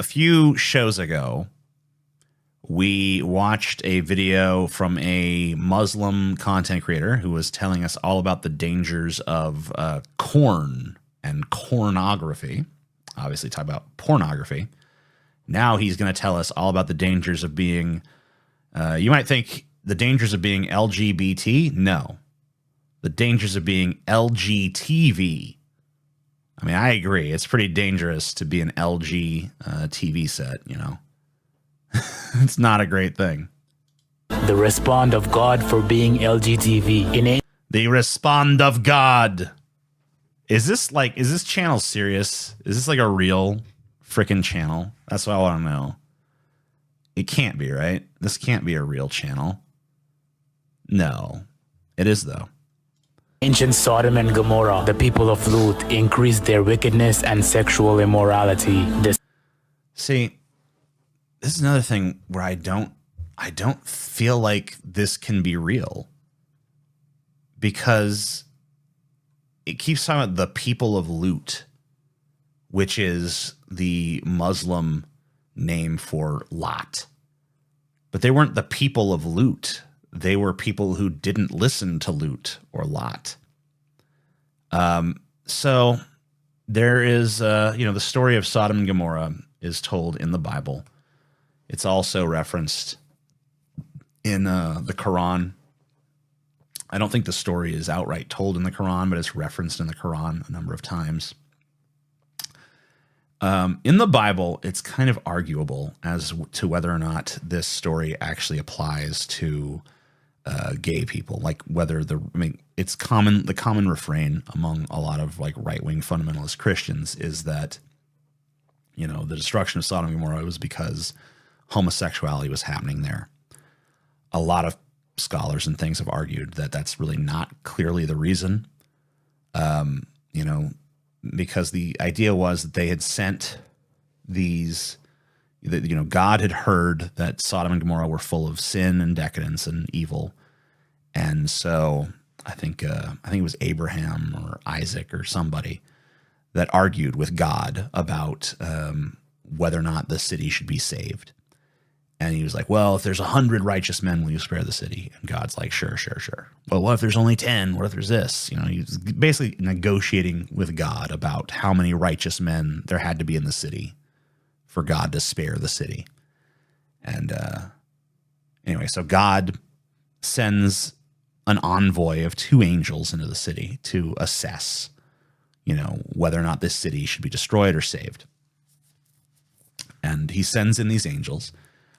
few shows ago, we watched a video from a Muslim content creator who was telling us all about the dangers of corn and cornography. Obviously, talk about pornography. Now he's going to tell us all about the dangers of being, you might think the dangers of being LGBT. No. The dangers of being Lgtv. I mean, I agree. It's pretty dangerous to be an LG TV set, you know. It's not a great thing. The respond of God for being Lgtv. The respond of God. Is this channel serious? Is this like a real freaking channel? That's what I want to know. It can't be, right? This can't be a real channel. No. It is, though. Ancient Sodom and Gomorrah, the people of Lut, increased their wickedness and sexual immorality. See, this is another thing where I don't feel like this can be real, because it keeps talking about the people of Lut, which is the Muslim name for Lot. But they weren't the people of Lut. They were people who didn't listen to Lut or Lot. So there is, the story of Sodom and Gomorrah is told in the Bible. It's also referenced in the Quran. I don't think the story is outright told in the Quran, but it's referenced in the Quran a number of times. In the Bible, it's kind of arguable as to whether or not this story actually applies to gay people, like whether it's common. The common refrain among a lot of like right-wing fundamentalist Christians is that, you know, the destruction of Sodom and Gomorrah was because homosexuality was happening there. A lot of scholars and things have argued that that's really not clearly the reason. Because the idea was that they had sent these, God had heard that Sodom and Gomorrah were full of sin and decadence and evil. And so I think it was Abraham or Isaac or somebody that argued with God about whether or not the city should be saved. And he was like, well, if there's 100 righteous men, will you spare the city? And God's like, sure. Well, what if there's only 10? What if there's this? You know, he's basically negotiating with God about how many righteous men there had to be in the city for God to spare the city. And anyway, so God sends an envoy of 2 angels into the city to assess, whether or not this city should be destroyed or saved. And he sends in these angels.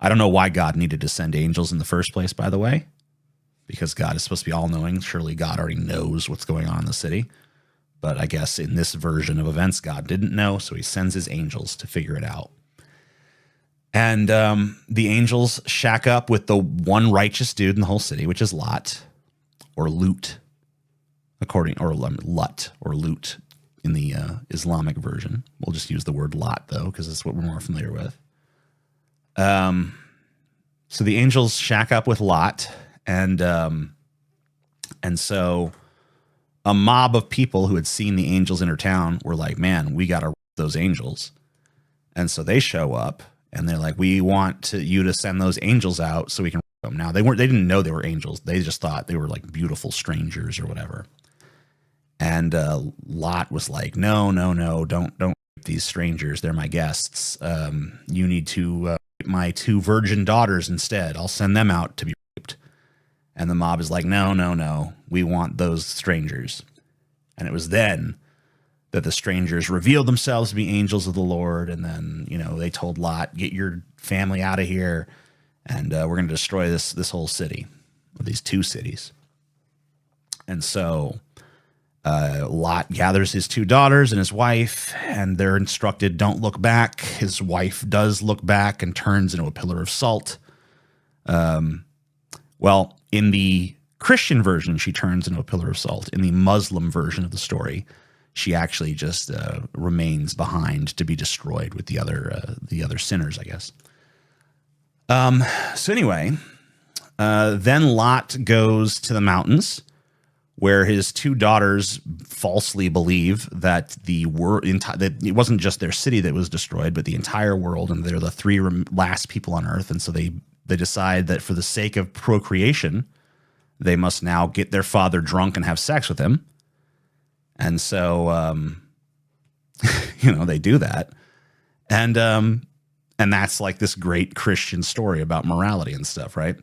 I don't know why God needed to send angels in the first place, by the way, because God is supposed to be all-knowing. Surely God already knows what's going on in the city. But I guess in this version of events, God didn't know, so he sends his angels to figure it out. And the angels shack up with the one righteous dude in the whole city, which is Lot, or Lut, Lut, or Lut in the Islamic version. We'll just use the word Lot, though, because that's what we're more familiar with. So the angels shack up with Lot, and so a mob of people who had seen the angels enter town were like, man, we got to those angels. And so they show up and they're like, we want you to send those angels out so we can them. Now they didn't know they were angels. They just thought they were like beautiful strangers or whatever. And, Lot was like, no, don't rape these strangers. They're my guests. You need to, my 2 virgin daughters instead. I'll send them out to be raped. And the mob is like, no, we want those strangers. And it was then that the strangers revealed themselves to be angels of the Lord. And then, they told Lot, get your family out of here. And we're going to destroy this whole city, or these 2 cities. And so Lot gathers his 2 daughters and his wife, and they're instructed, don't look back. His wife does look back and turns into a pillar of salt. Well, in the Christian version, she turns into a pillar of salt. In the Muslim version of the story, she actually just remains behind to be destroyed with the other sinners, I guess. So anyway, then Lot goes to the mountains where his two daughters falsely believe that that it wasn't just their city that was destroyed, but the entire world, and they're the three last people on Earth. And so they decide that for the sake of procreation, they must now get their father drunk and have sex with him. And so, they do that. And that's like this great Christian story about morality and stuff, right?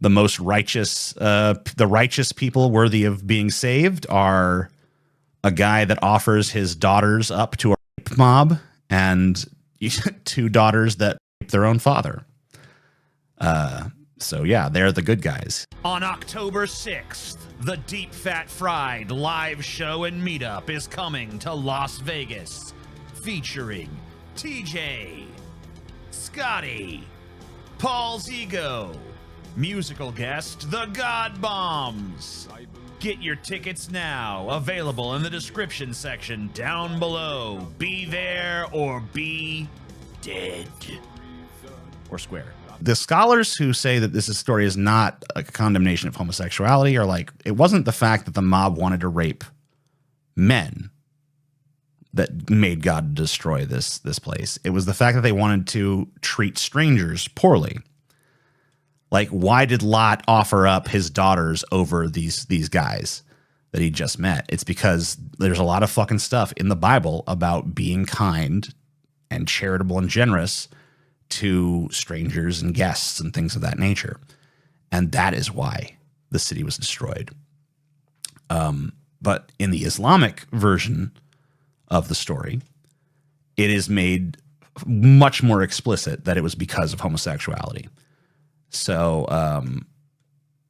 The most righteous, the righteous people worthy of being saved are a guy that offers his daughters up to a rape mob and two daughters that rape their own father. So yeah, they're the good guys. On October 6th, the Deep Fat Fried live show and meetup is coming to Las Vegas, featuring TJ, Scotty, Paul's Ego, musical guest, The God Bombs. Get your tickets now, available in the description section down below. Be there or be dead. Or square. The scholars who say that this story is not a condemnation of homosexuality are like, it wasn't the fact that the mob wanted to rape men that made God destroy this place. It was the fact that they wanted to treat strangers poorly. Like, why did Lot offer up his daughters over these guys that he just met? It's because there's a lot of fucking stuff in the Bible about being kind and charitable and generous to strangers and guests and things of that nature. And that is why the city was destroyed. But in the Islamic version of the story, it is made much more explicit that it was because of homosexuality. So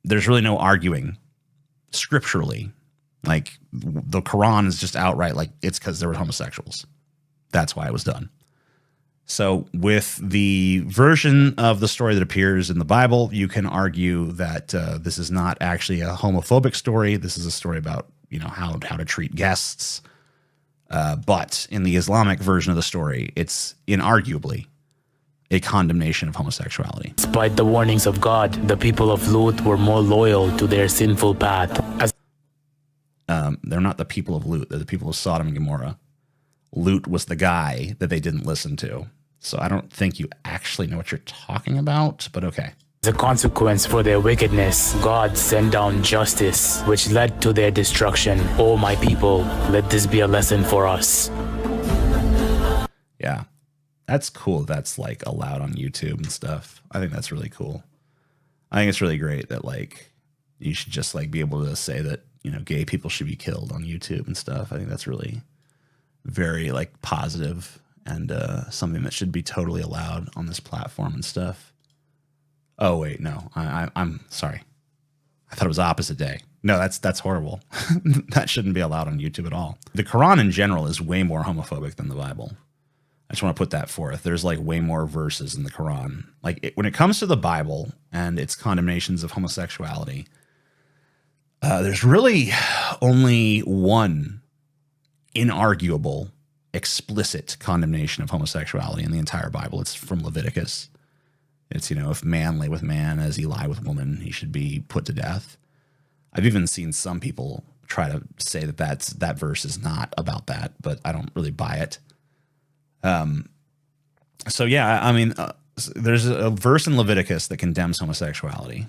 there's really no arguing scripturally. Like, the Quran is just outright like, it's because there were homosexuals. That's why it was done. So with the version of the story that appears in the Bible, you can argue that this is not actually a homophobic story. This is a story about, how to treat guests. But in the Islamic version of the story, it's inarguably a condemnation of homosexuality. Despite the warnings of God, the people of Lut were more loyal to their sinful path. They're not the people of Lut. They're the people of Sodom and Gomorrah. Lut was the guy that they didn't listen to. So I don't think you actually know what you're talking about, but okay. As a consequence for their wickedness, God sent down justice, which led to their destruction. Oh, my people, let this be a lesson for us. Yeah, that's cool. That's like allowed on YouTube and stuff. I think that's really cool. I think it's really great that like you should just like be able to say that, gay people should be killed on YouTube and stuff. I think that's really very like positive and something that should be totally allowed on this platform and stuff. Oh wait, no, I'm sorry. I thought it was opposite day. No, that's horrible. That shouldn't be allowed on YouTube at all. The Quran in general is way more homophobic than the Bible. I just want to put that forth. There's like way more verses in the Quran. Like when it comes to the Bible and its condemnations of homosexuality, there's really only one inarguable, explicit condemnation of homosexuality in the entire Bible. It's from Leviticus. It's, if man lay with man as he lie with woman, he should be put to death. I've even seen some people try to say that that verse is not about that, but I don't really buy it. So yeah, I mean, there's a verse in Leviticus that condemns homosexuality.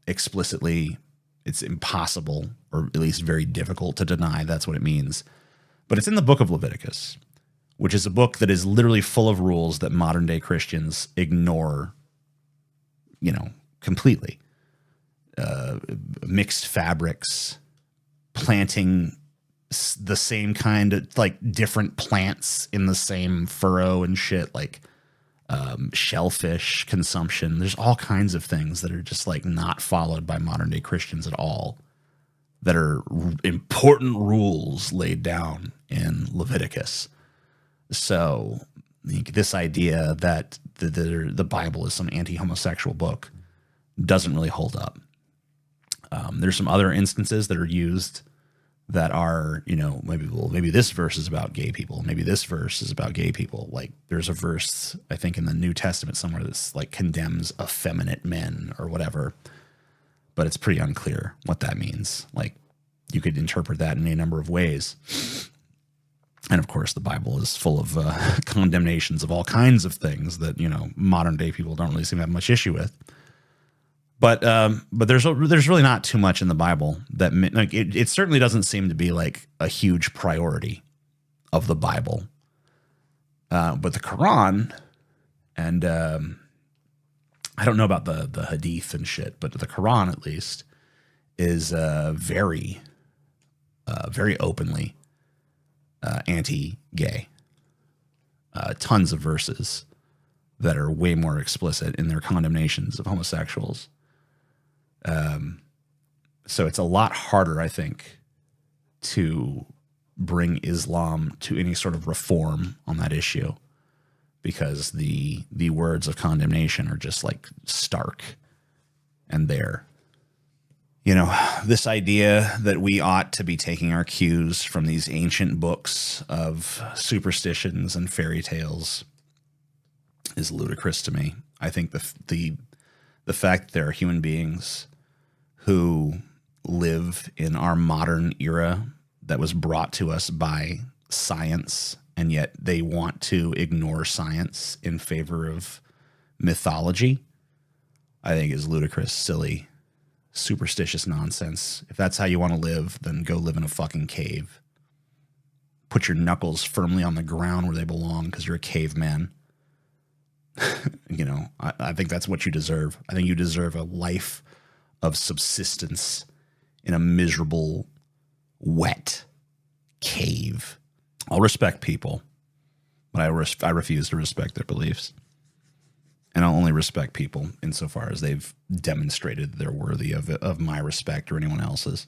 Explicitly, it's impossible, or at least very difficult to deny that's what it means. But it's in the book of Leviticus, which is a book that is literally full of rules that modern day Christians ignore, completely. Mixed fabrics, planting the same kind of like different plants in the same furrow and shit, like shellfish consumption. There's all kinds of things that are just like not followed by modern day Christians at all, that are important rules laid down in Leviticus. So this idea that the Bible is some anti-homosexual book doesn't really hold up. There's some other instances that are used that are, maybe this verse is about gay people. Maybe this verse is about gay people. Like there's a verse, I think in the New Testament somewhere that's like condemns effeminate men or whatever. but it's pretty unclear what that means. Like, you could interpret that in a number of ways. And of course, the Bible is full of condemnations of all kinds of things that, you know, modern day people don't really seem to have much issue with. But there's really not too much in the Bible that, like, it certainly doesn't seem to be like a huge priority of the Bible. But the Quran, and I don't know about the Hadith and shit, but the Quran at least is very openly anti-gay. Tons of verses that are way more explicit in their condemnations of homosexuals. So it's a lot harder, I think, to bring Islam to any sort of reform on that issue, because the words of condemnation are just like stark and there. You know, this idea that we ought to be taking our cues from these ancient books of superstitions and fairy tales is ludicrous to me. I think the fact that there are human beings who live in our modern era that was brought to us by science, and yet they want to ignore science in favor of mythology, I think is ludicrous, silly, superstitious nonsense. If that's how you want to live, then go live in a fucking cave. Put your knuckles firmly on the ground where they belong because you're a caveman. You know, I think that's what you deserve. I think you deserve a life of subsistence in a miserable, wet cave. I'll respect people, but I refuse to respect their beliefs. And I'll only respect people insofar as they've demonstrated they're worthy of my respect or anyone else's.